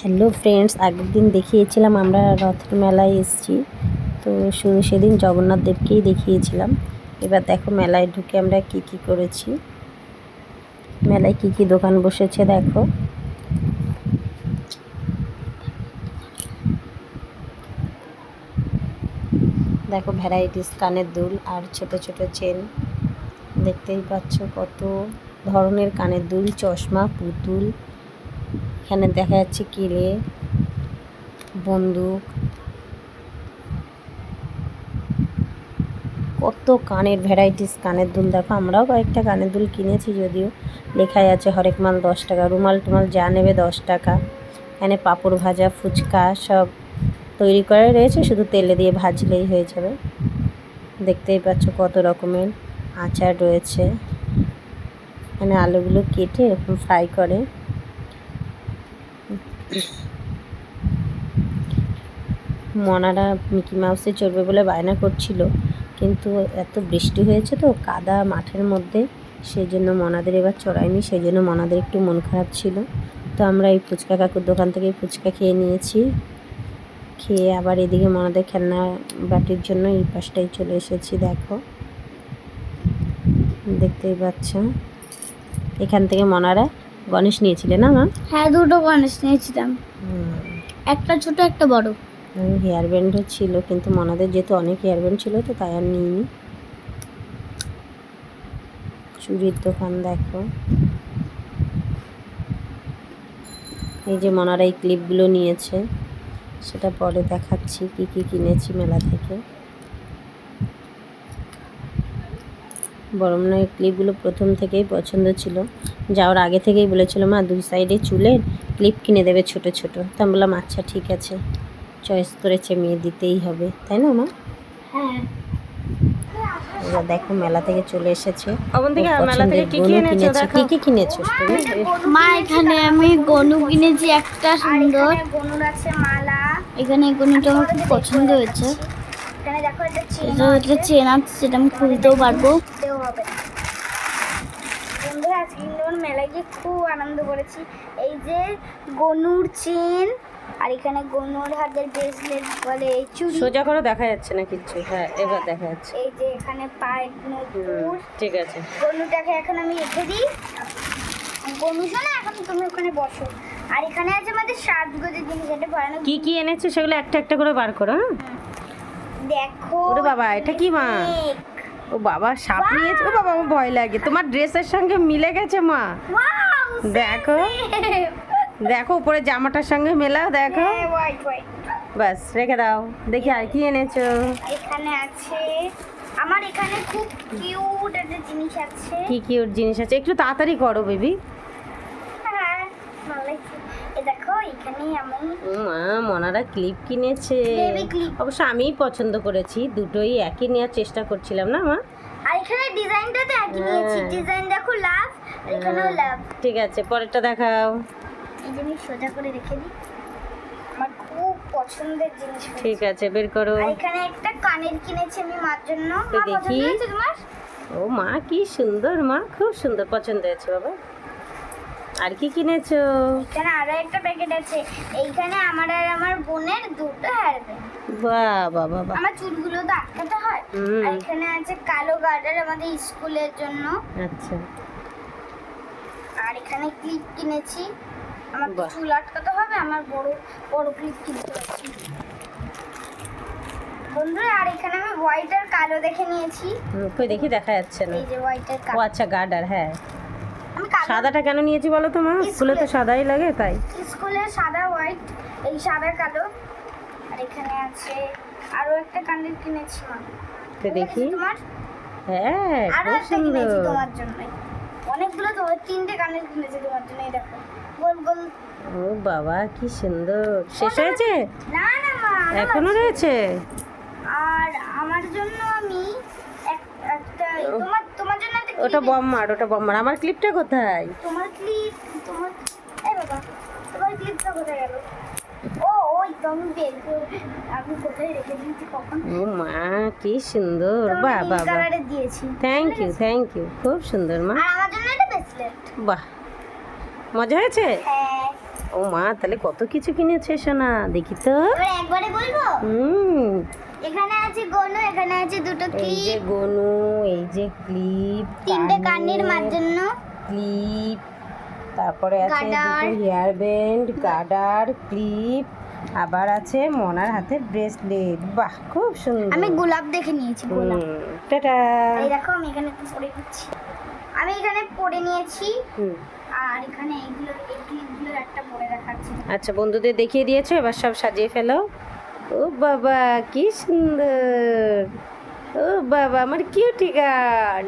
Hello friends, আগের দিন দেখিয়েছিলাম আমরা রথের মেলায় এসেছি। তো শুধু সেদিন জগন্নাথ দেবকেই দেখিয়েছিলাম। এবার দেখো মেলায় ঢুকে আমরা কি কি করেছি, মেলায় কি কি দোকান বসেছে দেখো। দেখো ভ্যারাইটিস কানের দুল আর ছোট ছোট চেন, দেখতেই পাচ্ছ কত ধরনের কানের দুল, চশমা, পুতুল। এখানে দেখা যাচ্ছে কিলে, বন্দুক, কত কানের ভ্যারাইটিস কানের দুল। দেখো আমরাও কয়েকটা কানের দুল কিনেছি, যদিও লেখাই আছে হরেক মাল 10 টাকা, রুমাল টুমাল যা নেবে 10 টাকা। এখানে পাঁপড় ভাজা, ফুচকা সব তৈরি করে রয়েছে, শুধু তেলে দিয়ে ভাজলেই হয়ে যাবে। দেখতেই পাচ্ছ কত রকমের আচার রয়েছে। এখানে আলুগুলো কেটে এরকম ফ্রাই করে। মনারা মিকি মাউসে চড়বে বলে বায়না করছিল, কিন্তু এত বৃষ্টি হয়েছে তো কাদা মাঠের মধ্যে, সেই জন্য মনাদের এবার চড়ায়নি। সেই জন্য মনাদের একটু মন খারাপ ছিল। তো আমরা এই ফুচকা কাকুর দোকান থেকে ফুচকা খেয়ে নিয়েছি। খেয়ে আবার এদিকে মনাদের খেলনা বাটির জন্য এই পাশটাই চলে এসেছি। দেখো দেখতেই পাচ্ছ, এখান থেকে মনারা গণেশ নিয়েছিলে না মা? হ্যাঁ, দুটো গণেশ নিয়েছিলাম, একটা ছোট একটা বড়। হেয়ার ব্যান্ডও ছিল, কিন্তু মনাদের যেহেতু অনেক হেয়ার ব্যান্ড ছিল তো তাই আর নিইনি। চুড়ির দোকান দেখো, এই যে মনারা এই ক্লিপগুলো নিয়েছে, সেটা পরে দেখাচ্ছি কি কি কিনেছি মেলা থেকে। বরং না এই ক্লিপগুলো প্রথম থেকেই পছন্দ ছিল, যাওয়ার আগে থেকেই বলেছিল মা 2 সাইডে চুলের ক্লিপ কিনে দেবে ছোট ছোট। তো আমি বললাম আচ্ছা ঠিক আছে, চয়েস করেছে মেয়ে, দিতেই হবে, তাই না মা? হ্যাঁ। এবার দেখো মেলা থেকে চলে এসেছে। মেলা থেকে কি কি এনেছো দেখো। কি কি কিনেছো তুমি? মা, এখানে আমি গনু কিনেছি একটা সুন্দর। গনুর আছে মালা, এখানে এই গনুটা আমার খুব পছন্দ হয়েছে। এখানে দেখো একটা চেন এটা চেন আছে, সেটা আমি খুলতেও পারবো। দেও হবে। বন্ধুরা আজকে কিন্তু আমরা মেলায় গিয়ে খুব আনন্দ করেছি। এই যে গনুর চেন, আর এখানে গনুর হাতের ব্রেসলেট বলে এই চুড়ি। সোজা করে দেখা যাচ্ছে না কিচ্ছু। হ্যাঁ এবার দেখা যাচ্ছে। এই যে এখানে পায়ের নূপুর। ঠিক আছে। গনুটাকে এখন আমি রেখে দিই। গনু শোনা, এখন তুমি ওখানে বসো। আর এখানে আছে আমাদের সাজগোজের জিনিস, এটা ভয়ানক। কি কি এনেছো সেগুলো একটা একটা করে বার করো। হ্যাঁ দেখো, ওরে বাবা, এটা কি মা? ও বাবা, সাপ নিয়েছে। ও বাবা, আমার ভয় লাগে। তোমার ড্রেসের সঙ্গে মিলে গেছে মা। দেখো দেখো, উপরে জামাটার সঙ্গে মেলা দেখো। বাস রেখে দাও, দেখি আর কি এনেছো। এখানে আছে আমার, এখানে খুব কিউট একটা জিনিস আছে। কি কিউট জিনিস আছে, একটু তাড়াতাড়ি করো বেবি। হ্যাঁ, ভালো লাগছে। এই দেখো এখানে আমি মা মনারা ক্লিপ কিনেছে। Baby clip। অবশ্য আমিই পছন্দ করেছি, দুটোই একই নেওয়ার চেষ্টা করছিলাম না মা। আর এখানে ডিজাইনটাতে একই নিয়েছি। ডিজাইন দেখো লাভ, এখানেও লাভ। ঠিক আছে, পরেরটা দেখাও। এই যে আমি সোজা করে রেখে দিই, আমার খুব পছন্দের জিনিস। ঠিক আছে, বের করো। আর এখানে একটা কানের কিনেছি আমি মার জন্য। তো মা, দেখি। পছন্দ হয়েছে তোমার? ও মা, কি সুন্দর মা, খুব সুন্দর, পছন্দ হয়েছে বাবা। আর কি কিনেছো? এখানে আরো একটা প্যাকেট আছে। এইখানে আমার আর আমার বোনের দুটো হেয়ার ব্যান্ড। বাহ বাহ বাহ বাহ। আমার চুলগুলো তো আটকাতে হয়। আর এখানে আছে কালো গার্ডার আমাদের স্কুলের জন্য। আচ্ছা। আর এখানে ক্লিপ কিনেছি, আমার বাহ। চুল আটকাতে হবে, আমার বড় বড় ক্লিপ কিনতে পারছি বন্ধুরা। আর এখানে আমি হোয়াইট আর কালো দেখে নিয়েছি। কই দেখি, দেখা যাচ্ছে না। এই যে হোয়াইট আর ও কালো। আচ্ছা, গার্ডার। হ্যাঁ, আমি কালো সাদাটা কেন নিয়েছি বলো তো মা? স্কুলে তো সাদাই লাগে তাই। স্কুলে সাদা হোয়াইট, এই সাদা কালো। আর এখানে আছে আরো একটা কানের কিনেছি মা। তো দেখি। তোমার? হ্যাঁ, আরো খুব একটা কিনেছি সুন্দর। তোমার জন্য। অনেকগুলো তো, 3টে কানের কিনেছি তোমার জন্য। এই দেখো গোল গোল। ও বাবা, কি সুন্দর। শেষ হয়েছে? না না মা, আরো এখনো আছে। রয়েছে? আর আমার জন্য আমি একটা তোমার জন্য একটা ওটা clip বম্মার, ওটা বম্মার। আমার ক্লিপটা কোথায়? তোমার ক্লিপ, তোমার এই বাবা, তোমার ক্লিপটা কোথায় গেল? ও ওই তো আমি বের করে, আমি কোথায় রেখে দিয়েছি কখন। ও মা, কি সুন্দর। বাহ বাহ বাহ, কালারে দিয়েছি। থ্যাংক ইউ থ্যাংক ইউ, খুব সুন্দর মা। আর আমার জন্য একটা ব্রেসলেট। বাহ, মজা হয়েছে। হ্যাঁ। ও মা, তাহলে কত কিছু কিনেছে সোনা, দেখি তো। এবার একবারে বলবো। হুম, এখানে আছে গনু, এখানে আছে দুটো এই যে ক্লিপ, গনু, এই যে ক্লিপ, তিনটে কানের জন্য ক্লিপ, তারপরে আছে গার্ডার। দুটো হেয়ার ব্যান্ড, গার্ডার, ক্লিপ, আবার আছে মনার হাতে ব্রেসলেট। বাহ, খুব সুন্দর। আমি গোলাপ দেখে নিয়েছি, গোলাপ। টাটা। এই দেখো আমি এখানে পরে নিচ্ছি, আমি এখানে পরে নিয়েছি। হুম, আর এখানে এইগুলো এই ক্লিপগুলো একটা পরে দেখাচ্ছি। আচ্ছা, বন্ধুদের দেখিয়ে দিয়েছো, এবার সব সাজিয়ে ফেলো। ও বাবা, কি সুন্দর। ও বাবা, আমার কিউটি গার্ল।